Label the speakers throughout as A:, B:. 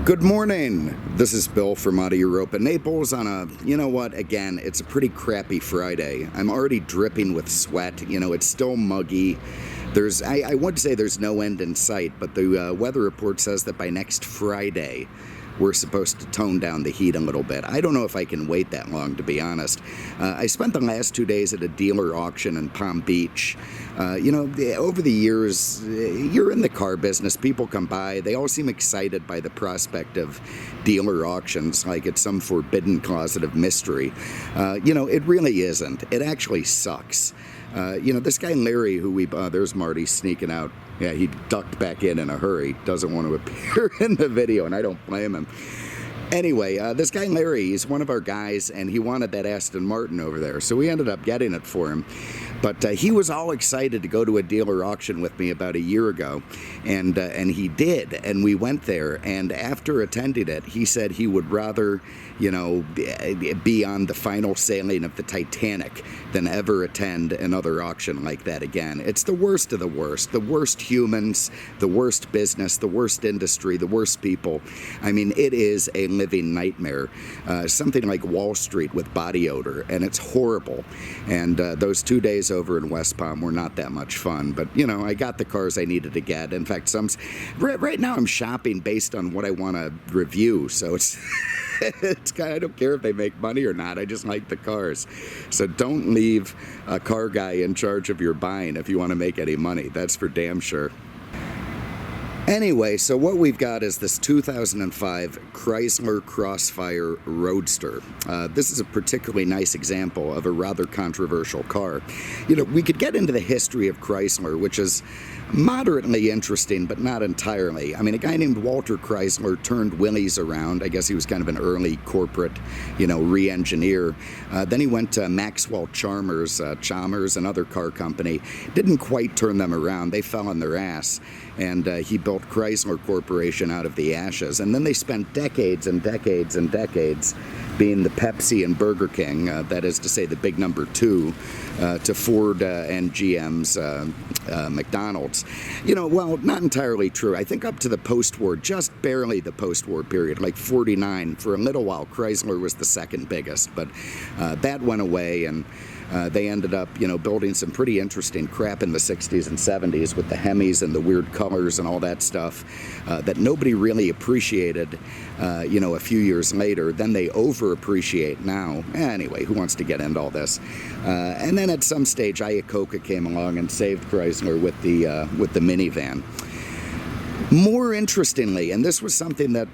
A: Good morning. This is Bill from Out of Europa, Naples on a, again, it's a pretty crappy Friday. I'm already dripping with sweat. It's still muggy. I would say there's no end in sight, but the weather report says that by next Friday, we're supposed to tone down the heat a little bit. I don't know if I can wait that long, to be honest. I spent the last 2 days at a dealer auction in Palm Beach. Over the years, you're in the car business. People come by. They all seem excited by the prospect of dealer auctions, like it's some forbidden closet of mystery. It really isn't. It actually sucks. This guy Larry, there's Marty sneaking out. Yeah, he ducked back in a hurry. Doesn't want to appear in the video, and I don't blame him. Anyway, this guy Larry, he's one of our guys, and he wanted that Aston Martin over there, so we ended up getting it for him. But he was all excited to go to a dealer auction with me about a year ago, and he did, and we went there, and after attending it, he said he would rather, be on the final sailing of the Titanic than ever attend another auction like that again. It's the worst of the worst humans, the worst business, the worst industry, the worst people. I mean, it is a living nightmare, something like Wall Street with body odor, and it's horrible. And those 2 days over in West Palm were not that much fun, but I got the cars I needed to get. In fact, right now I'm shopping based on what I want to review, so it's I don't care if they make money or not. I just like the cars. So don't leave a car guy in charge of your buying if you want to make any money. That's for damn sure. Anyway, so what we've got is this 2005 Chrysler Crossfire Roadster. This is a particularly nice example of a rather controversial car. We could get into the history of Chrysler, which is moderately interesting, but not entirely. I mean, a guy named Walter Chrysler turned Willys around. I guess he was kind of an early corporate, re-engineer. Then he went to Maxwell Chalmers, another car company. Didn't quite turn them around. They fell on their ass. And he built Chrysler Corporation out of the ashes. And then they spent decades and decades and decades being the Pepsi and Burger King, that is to say the big number two, to Ford and GM's McDonald's. Well, not entirely true. I think up to the post-war, just barely the post-war period, like 49, for a little while, Chrysler was the second biggest. But that went away, and they ended up, building some pretty interesting crap in the 60s and 70s with the Hemis and the weird colors and all that stuff that nobody really appreciated, a few years later. Then they over-appreciate now. Anyway, who wants to get into all this? And then at some stage, Iacocca came along and saved Chrysler with the minivan. More interestingly, and this was something that,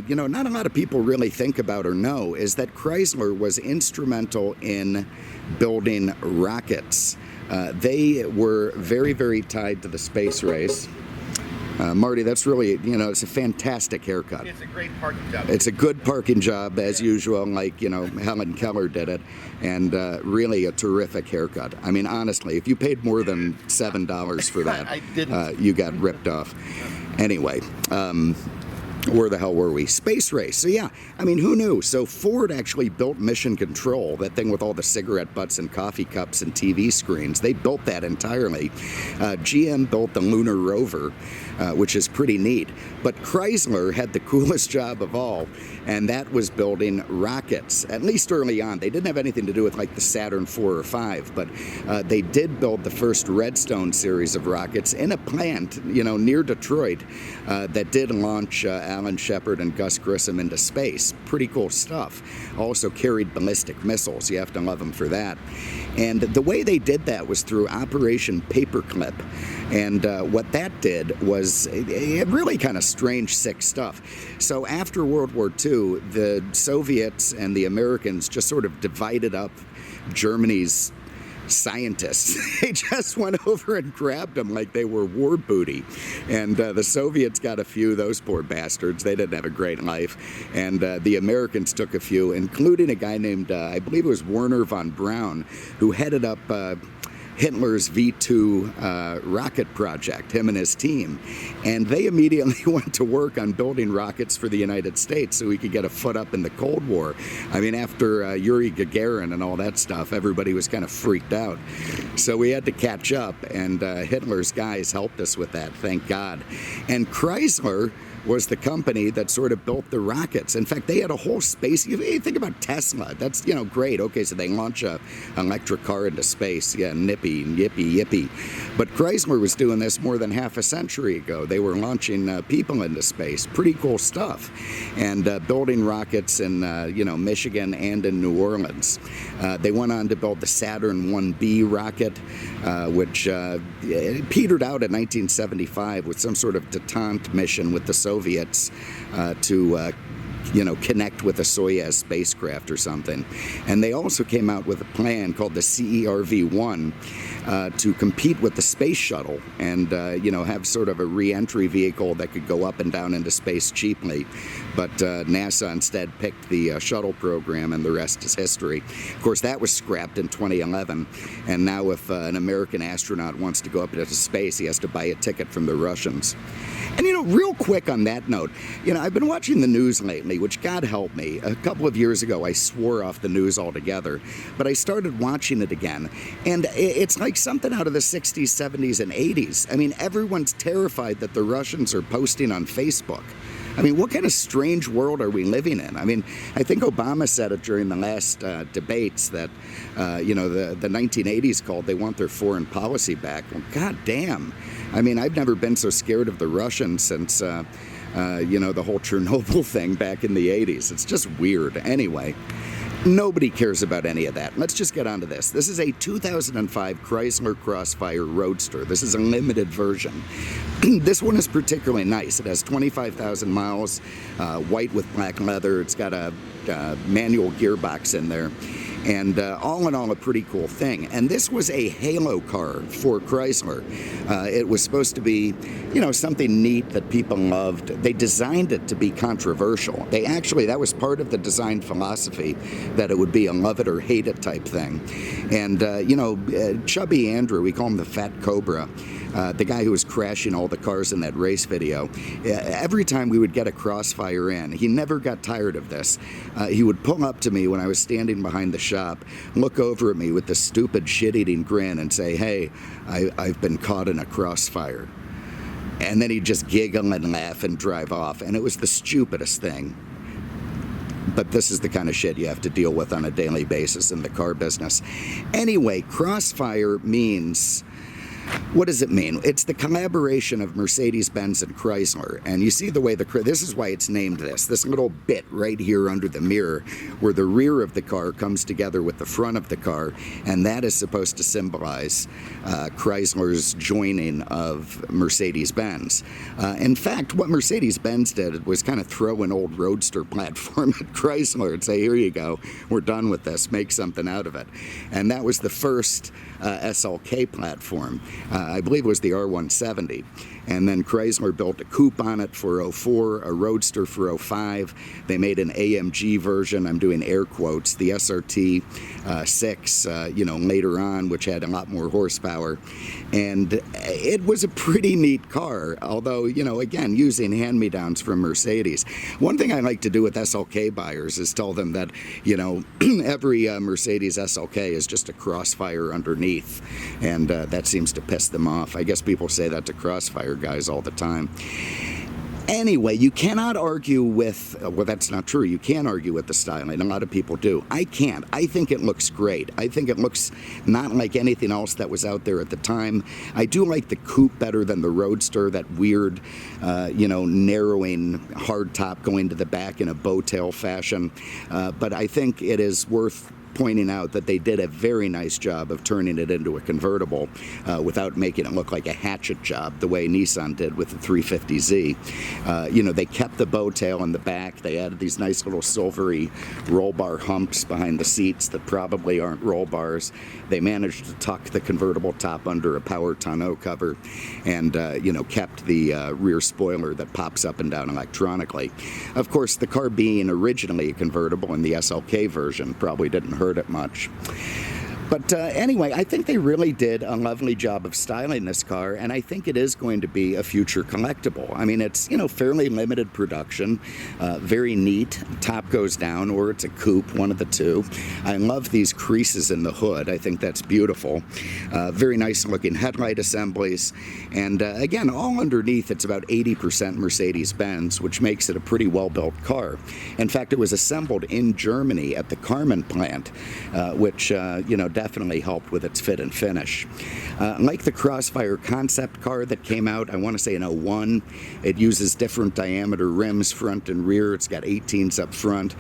A: not a lot of people really think about or know, is that Chrysler was instrumental in building rockets. They were very, very tied to the space race. Marty, that's really, it's a fantastic haircut.
B: It's a great parking job.
A: It's a good parking job, as usual, like, Helen Keller did it, and really a terrific haircut. I mean, honestly, if you paid more than $7 for that,
B: I didn't.
A: You got ripped off. Anyway, where the hell were we? Space race. So yeah, I mean, who knew? So Ford actually built Mission Control, that thing with all the cigarette butts and coffee cups and TV screens. They built that entirely. GM built the Lunar Rover, which is pretty neat. But Chrysler had the coolest job of all, and that was building rockets, at least early on. They didn't have anything to do with like the Saturn 4 or 5, but they did build the first Redstone series of rockets in a plant, near Detroit, that did launch Alan Shepard and Gus Grissom into space. Pretty cool stuff. Also carried ballistic missiles. You have to love them for that. And the way they did that was through Operation Paperclip. And what that did was really kind of strange, sick stuff. So after World War II, the Soviets and the Americans just sort of divided up Germany's scientists. They just went over and grabbed them like they were war booty. And the Soviets got a few, those poor bastards. They didn't have a great life. And the Americans took a few, including a guy named, I believe it was Werner von Braun, who headed up Hitler's V2 rocket project, him and his team. And they immediately went to work on building rockets for the United States so we could get a foot up in the Cold War. I mean, after Yuri Gagarin and all that stuff, everybody was kind of freaked out. So we had to catch up, and Hitler's guys helped us with that, thank God. And Chrysler was the company that sort of built the rockets. In fact, they had a whole space. You think about Tesla. That's, great. Okay, so they launch an electric car into space. Yeah, nippy, yippee, yippee. But Chrysler was doing this more than half a century ago. They were launching people into space. Pretty cool stuff. And building rockets in, Michigan and in New Orleans. They went on to build the Saturn 1B rocket, which petered out in 1975 with some sort of detente mission with the Soviets to connect with a Soyuz spacecraft or something. And they also came out with a plan called the CERV-1 to compete with the space shuttle and, have sort of a re-entry vehicle that could go up and down into space cheaply. But NASA instead picked the shuttle program, and the rest is history. Of course, that was scrapped in 2011. And now if an American astronaut wants to go up into space, he has to buy a ticket from the Russians. And, real quick on that note, I've been watching the news lately, which, God help me, a couple of years ago I swore off the news altogether, but I started watching it again, and it's like something out of the 60s, 70s, and 80s. I mean, everyone's terrified that the Russians are posting on Facebook. I mean, what kind of strange world are we living in? I mean, I think Obama said it during the last debates that, the 1980s called, they want their foreign policy back. Well, God damn. I mean, I've never been so scared of the Russians since, the whole Chernobyl thing back in the 80s. It's just weird. Anyway, nobody cares about any of that. Let's just get on to this. This is a 2005 Chrysler Crossfire Roadster. This is a limited version. This one is particularly nice. It has 25,000 miles, white with black leather. It's got a manual gearbox in there. And all in all, a pretty cool thing. And this was a halo car for Chrysler. It was supposed to be, something neat that people loved. They designed it to be controversial. That was part of the design philosophy, that it would be a love it or hate it type thing. And, Chubby Andrew, we call him the Fat Cobra, the guy who was crashing all the cars in that race video, every time we would get a Crossfire in, he never got tired of this. He would pull up to me when I was standing behind the shop, look over at me with this stupid shit-eating grin and say, "Hey, I've been caught in a Crossfire." And then he'd just giggle and laugh and drive off, and it was the stupidest thing. But this is the kind of shit you have to deal with on a daily basis in the car business. Anyway, Crossfire means... What does it mean? It's the collaboration of Mercedes-Benz and Chrysler. And you see the way this is why it's named this little bit right here under the mirror, where the rear of the car comes together with the front of the car, and that is supposed to symbolize Chrysler's joining of Mercedes-Benz. In fact, what Mercedes-Benz did was kind of throw an old Roadster platform at Chrysler and say, "Here you go, we're done with this, make something out of it." And that was the first SLK platform. I believe it was the R170. And then Chrysler built a Coupe on it for 04, a Roadster for 05. They made an AMG version, I'm doing air quotes, the SRT 6, later on, which had a lot more horsepower. And it was a pretty neat car, although, again, using hand-me-downs from Mercedes. One thing I like to do with SLK buyers is tell them that, every Mercedes SLK is just a Crossfire underneath. And that seems to piss them off. I guess people say that to Crossfire guys all the time. Anyway, you cannot argue with, well, that's not true. You can argue with the styling. A lot of people do. I can't. I think it looks great. I think it looks not like anything else that was out there at the time. I do like the Coupe better than the Roadster, that weird, narrowing hard top going to the back in a bow tail fashion. But I think it is worth pointing out that they did a very nice job of turning it into a convertible without making it look like a hatchet job the way Nissan did with the 350Z. They kept the bow tail in the back. They added these nice little silvery roll bar humps behind the seats that probably aren't roll bars. They managed to tuck the convertible top under a power tonneau cover and, kept the rear spoiler that pops up and down electronically. Of course, the car being originally a convertible in the SLK version probably didn't hurt it much. But anyway, I think they really did a lovely job of styling this car, and I think it is going to be a future collectible. I mean, it's, you know, fairly limited production, very neat. Top goes down, or it's a coupe, one of the two. I love these creases in the hood. I think that's beautiful. Very nice looking headlight assemblies, and again, all underneath, it's about 80% Mercedes-Benz, which makes it a pretty well-built car. In fact, it was assembled in Germany at the Carmen plant, which, you know, definitely helped with its fit and finish. Like the Crossfire concept car that came out, I want to say in '01, it uses different diameter rims front and rear. It's got 18s up front,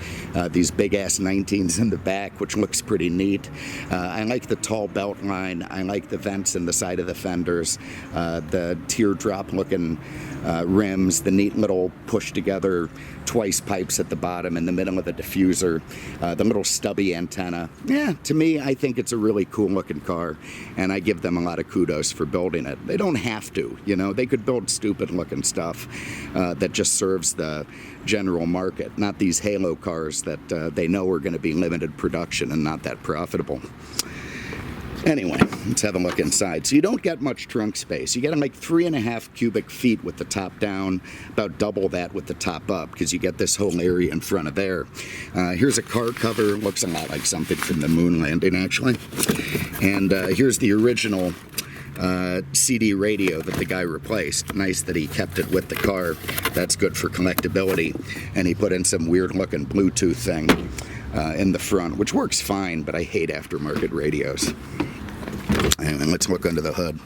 A: these big ass 19s in the back, which looks pretty neat. I like the tall belt line. I like the vents in the side of the fenders, the teardrop looking rims, the neat little push together twice pipes at the bottom in the middle of the diffuser, the little stubby antenna. Yeah, to me, I think it's a really cool looking car, and I give them a lot of kudos for building it. They don't have to, you know, they could build stupid looking stuff that just serves the general market, not these halo cars that they know are going to be limited production and not that profitable. Anyway, let's have a look inside. So you don't get much trunk space. You get like 3.5 cubic feet with the top down, about double that with the top up, because you get this whole area in front of there. Here's a car cover. Looks a lot like something from the moon landing, actually. And here's the original CD radio that the guy replaced. Nice that he kept it with the car. That's good for collectability. And he put in some weird looking Bluetooth thing in the front, which works fine, but I hate aftermarket radios. Anyway, let's look under the hood.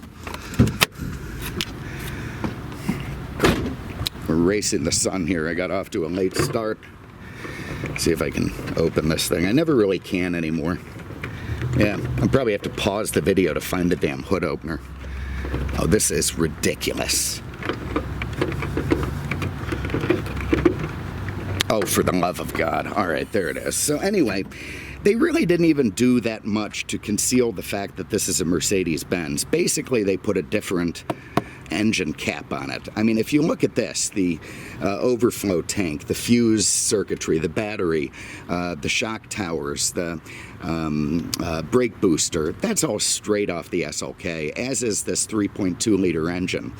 A: We're racing the sun here. I got off to a late start. See if I can open this thing. I never really can anymore. Yeah, I'll probably have to pause the video to find the damn hood opener. Oh, this is ridiculous. Oh, for the love of God. All right, there it is. So anyway, they really didn't even do that much to conceal the fact that this is a Mercedes-Benz. Basically, they put a different engine cap on it. I mean, if you look at this, the overflow tank, the fuse circuitry, the battery, the shock towers, the brake booster, that's all straight off the SLK, as is this 3.2 liter engine,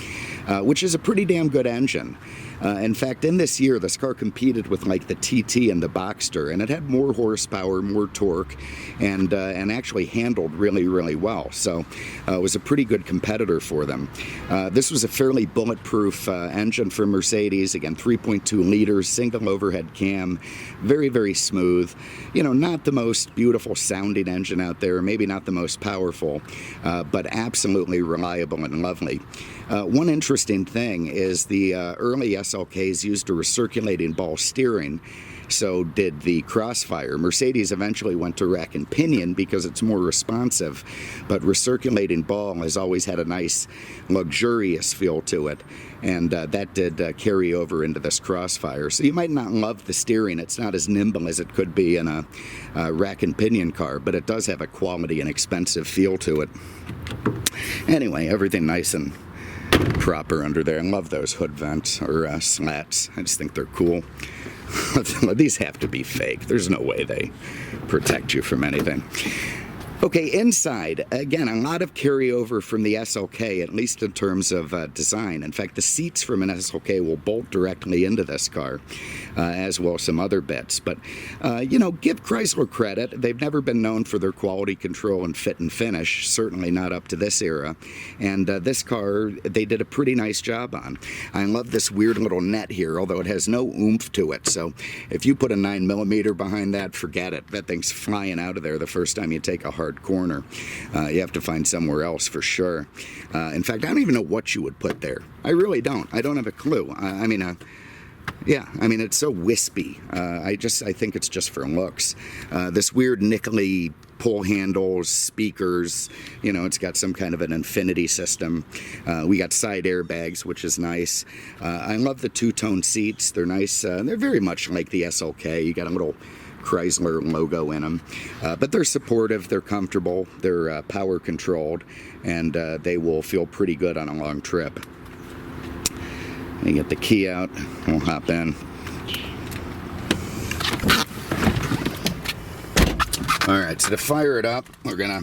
A: which is a pretty damn good engine. In fact, in this year, this car competed with like the TT and the Boxster, and it had more horsepower, more torque, and actually handled really, really well. So it was a pretty good competitor for them. This was a fairly bulletproof engine for Mercedes. Again, 3.2 liters, single overhead cam, very, very smooth. You know, not the most beautiful sounding engine out there, maybe not the most powerful, but absolutely reliable and lovely. One interesting thing is the early SLKs used a recirculating ball steering. So did the Crossfire. Mercedes eventually went to rack and pinion because it's more responsive, but recirculating ball has always had a nice luxurious feel to it, and that did carry over into this Crossfire. So you might not love the steering. It's not as nimble as it could be in a rack and pinion car, but it does have a quality and expensive feel to it. Anyway, everything nice and proper under there. I love those hood vents or slats. I just think they're cool. These have to be fake. There's no way they protect you from anything. Okay, inside, again, a lot of carryover from the SLK, at least in terms of design. In fact, the seats from an SLK will bolt directly into this car, as will some other bits. But, you know, give Chrysler credit. They've never been known for their quality control and fit and finish, certainly not up to this era. And this car, they did a pretty nice job on. I love this weird little net here, although it has no oomph to it. So if you put a 9mm behind that, forget it. That thing's flying out of there the first time you take a hard corner. You have to find somewhere else for sure. In fact, I don't even know what you would put there. I really don't. I don't have a clue. Yeah, I mean, it's so wispy. I think it's just for looks. This weird nickel-y pull handles, speakers, you know, it's got some kind of an infinity system. We got side airbags, which is nice. I love the two-tone seats. They're nice. They're very much like the SLK. You got a little Chrysler logo in them, but they're supportive, they're comfortable, they're power controlled, and they will feel pretty good on a long trip. You get the key out, we'll hop in. Alright, so to fire it up, we're gonna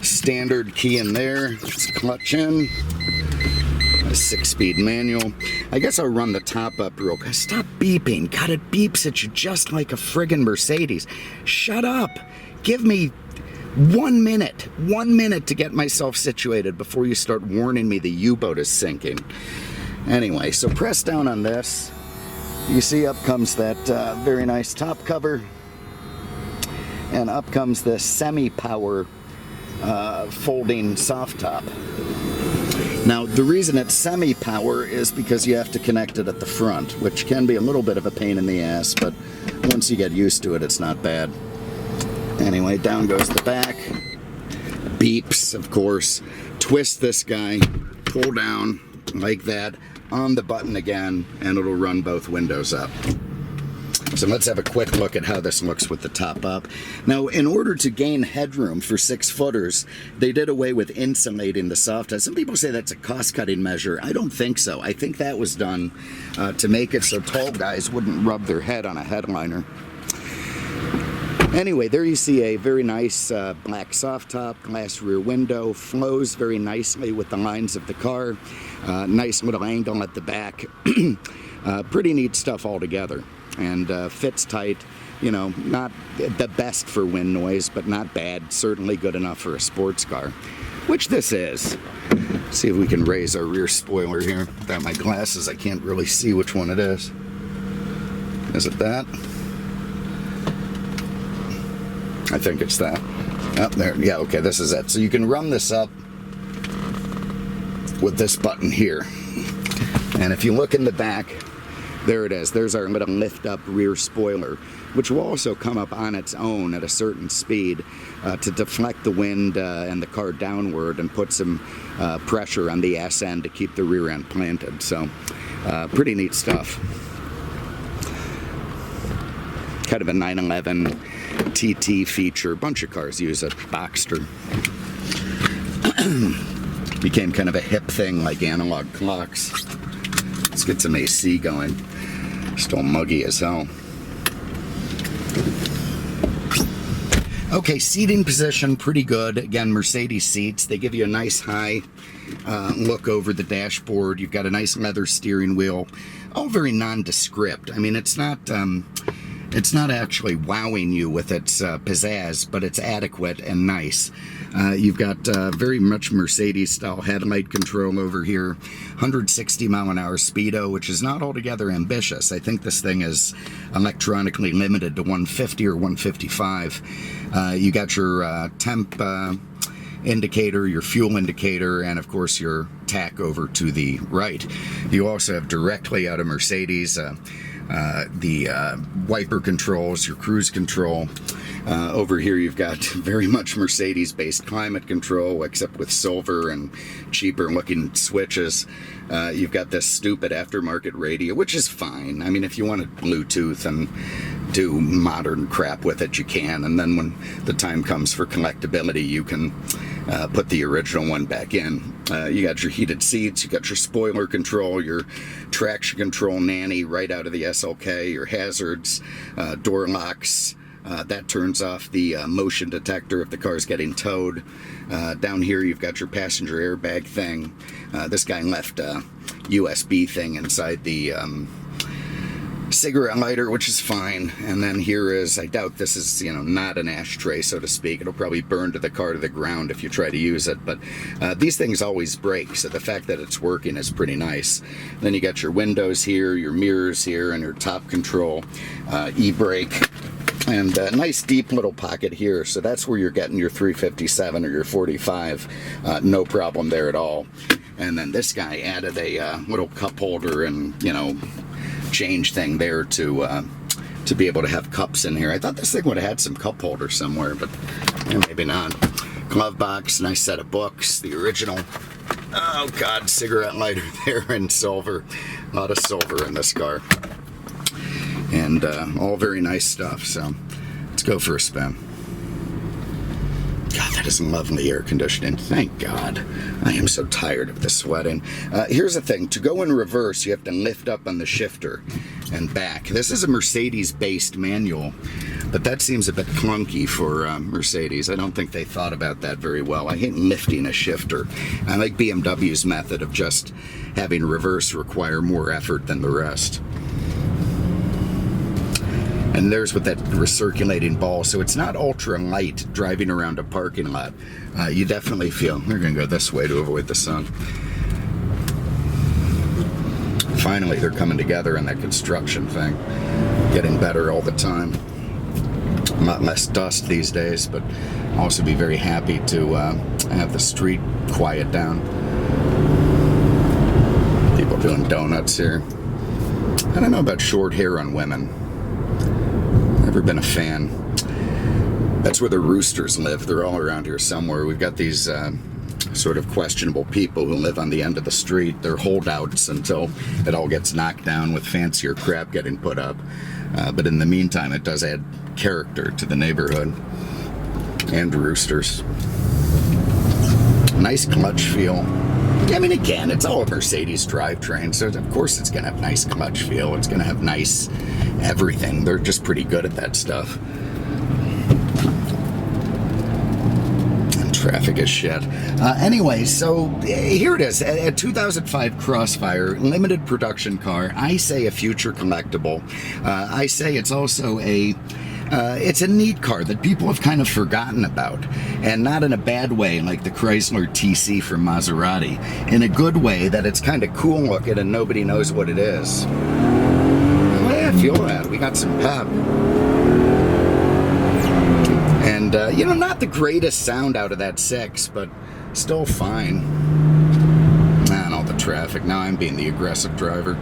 A: standard key in there, just clutch in, a 6-speed manual. I guess I'll run the top up real quick. Stop beeping. God, it beeps at you just like a friggin' Mercedes. Shut up. Give me 1 minute. 1 minute to get myself situated before you start warning me the U-boat is sinking. Anyway, so press down on this. You see up comes that very nice top cover. And up comes this semi-power folding soft top. Now, the reason it's semi-power is because you have to connect it at the front, which can be a little bit of a pain in the ass, but once you get used to it, it's not bad. Anyway, down goes the back. Beeps, of course. Twist this guy, pull down like that, on the button again, and it'll run both windows up. So let's have a quick look at how this looks with the top up. Now, in order to gain headroom for 6-footers, they did away with insulating the soft top. Some people say that's a cost-cutting measure. I don't think so. I think that was done to make it so tall guys wouldn't rub their head on a headliner. Anyway, there you see a very nice black soft top, glass rear window, flows very nicely with the lines of the car. Nice little angle at the back. Pretty neat stuff altogether. And fits tight, you know, not the best for wind noise, but not bad, certainly good enough for a sports car, which this is. Let's see if we can raise our rear spoiler here. Without my glasses, I can't really see which one it is. Is it that? I think it's that. Oh, there, yeah, okay, this is it. So you can run this up with this button here. And if you look in the back, there it is. There's our little lift-up rear spoiler, which will also come up on its own at a certain speed to deflect the wind and the car downward and put some pressure on the ass end to keep the rear end planted. So, pretty neat stuff. Kind of a 911 TT feature. A bunch of cars use it. Boxster. Became kind of a hip thing like analog clocks. Let's get some AC going. Still muggy as hell. Okay, seating position, pretty good. Again, Mercedes seats. They give you a nice high look over the dashboard. You've got a nice leather steering wheel. All very nondescript. I mean, it's not actually wowing you with its pizzazz, but it's adequate and nice. You've got very much Mercedes-style headlight control over here. 160 mile an hour speedo, which is not altogether ambitious. I think this thing is electronically limited to 150 or 155. You got your temp indicator, your fuel indicator, and of course your tach over to the right. You also have directly out of Mercedes the wiper controls, your cruise control. Over here you've got very much Mercedes-based climate control, except with silver and cheaper looking switches. You've got this stupid aftermarket radio, which is fine. I mean, if you wanted Bluetooth and do modern crap with it, you can. And then when the time comes for collectability, you can put the original one back in. You got your heated seats, you got your spoiler control, your traction control nanny right out of the SLK, your hazards, door locks. That turns off the motion detector if the car's getting towed. Down here you've got your passenger airbag thing. This guy left a USB thing inside the cigarette lighter, which is fine. And then here is, I doubt this is, you know, not an ashtray, so to speak. It'll probably burn to the car to the ground if you try to use it. But these things always break, so the fact that it's working is pretty nice. Then you got your windows here, your mirrors here, and your top control, e-brake. And a nice deep little pocket here, so that's where you're getting your 357 or your 45. No problem there at all. And then this guy added a little cup holder and, you know, change thing there to be able to have cups in here. I thought this thing would have had some cup holder somewhere, but maybe not. Glove box, nice set of books, the original, oh god, cigarette lighter there in silver. A lot of silver in this car. And all very nice stuff, so let's go for a spin. God, that is lovely air conditioning. Thank God. I am so tired of the sweating. Here's the thing. To go in reverse, you have to lift up on the shifter and back. This is a Mercedes-based manual. But that seems a bit clunky for Mercedes. I don't think they thought about that very well. I hate lifting a shifter. I like BMW's method of just having reverse require more effort than the rest. And there's with that recirculating ball, so it's not ultra light driving around a parking lot. You definitely feel, we're gonna go this way to avoid the sun. Finally, they're coming together in that construction thing. Getting better all the time. A lot less dust these days, but also be very happy to have the street quiet down. People doing donuts here. I don't know about short hair on women. Never been a fan. That's where the roosters live. They're all around here somewhere. We've got these sort of questionable people who live on the end of the street. They're holdouts until it all gets knocked down with fancier crap getting put up. But in the meantime, it does add character to the neighborhood. And roosters. Nice clutch feel. I mean, again, it's all a Mercedes drivetrain, so of course it's going to have nice clutch feel. It's going to have nice everything. They're just pretty good at that stuff. And traffic is shit. Anyway, so here it is. A 2005 Crossfire, limited production car. I say a future collectible. I say it's also it's a neat car that people have kind of forgotten about, and not in a bad way like the Chrysler TC from Maserati, in a good way that it's kind of cool looking and nobody knows what it is. Oh yeah, I feel that. We got some pep. And, you know, not the greatest sound out of that 6, but still fine. And all the traffic. Now I'm being the aggressive driver.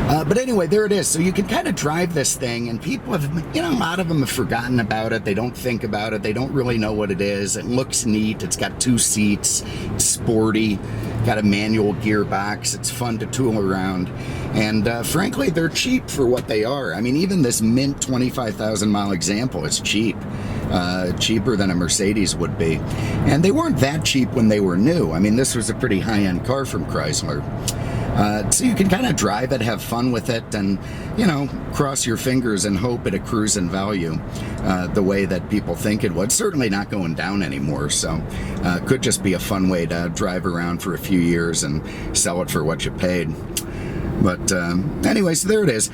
A: But anyway, there it is. So you can kind of drive this thing, and people have, you know, a lot of them have forgotten about it. They don't think about it. They don't really know what it is. It looks neat. It's got 2 seats. It's sporty. Got a manual gearbox. It's fun to tool around. And frankly, they're cheap for what they are. I mean, even this mint 25,000 mile example is cheap. Cheaper than a Mercedes would be. And they weren't that cheap when they were new. I mean, this was a pretty high-end car from Chrysler. So you can kind of drive it, have fun with it, and, you know, cross your fingers and hope it accrues in value the way that people think it would. Certainly not going down anymore, so could just be a fun way to drive around for a few years and sell it for what you paid. But anyway, so there it is.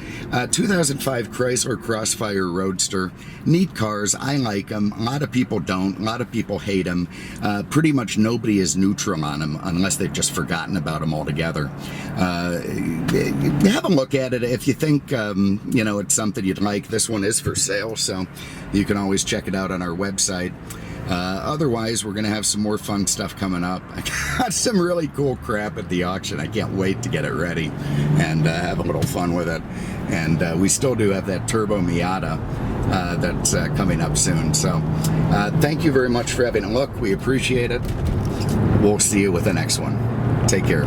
A: 2005 Chrysler Crossfire Roadster. Neat cars. I like them. A lot of people don't. A lot of people hate them. Pretty much nobody is neutral on them unless they've just forgotten about them altogether. Have a look at it. If you think, you know, it's something you'd like, this one is for sale, so you can always check it out on our website. Otherwise, we're going to have some more fun stuff coming up. I got some really cool crap at the auction. I can't wait to get it ready and have a little fun with it. And we still do have that Turbo Miata that's coming up soon. So thank you very much for having a look. We appreciate it. We'll see you with the next one. Take care.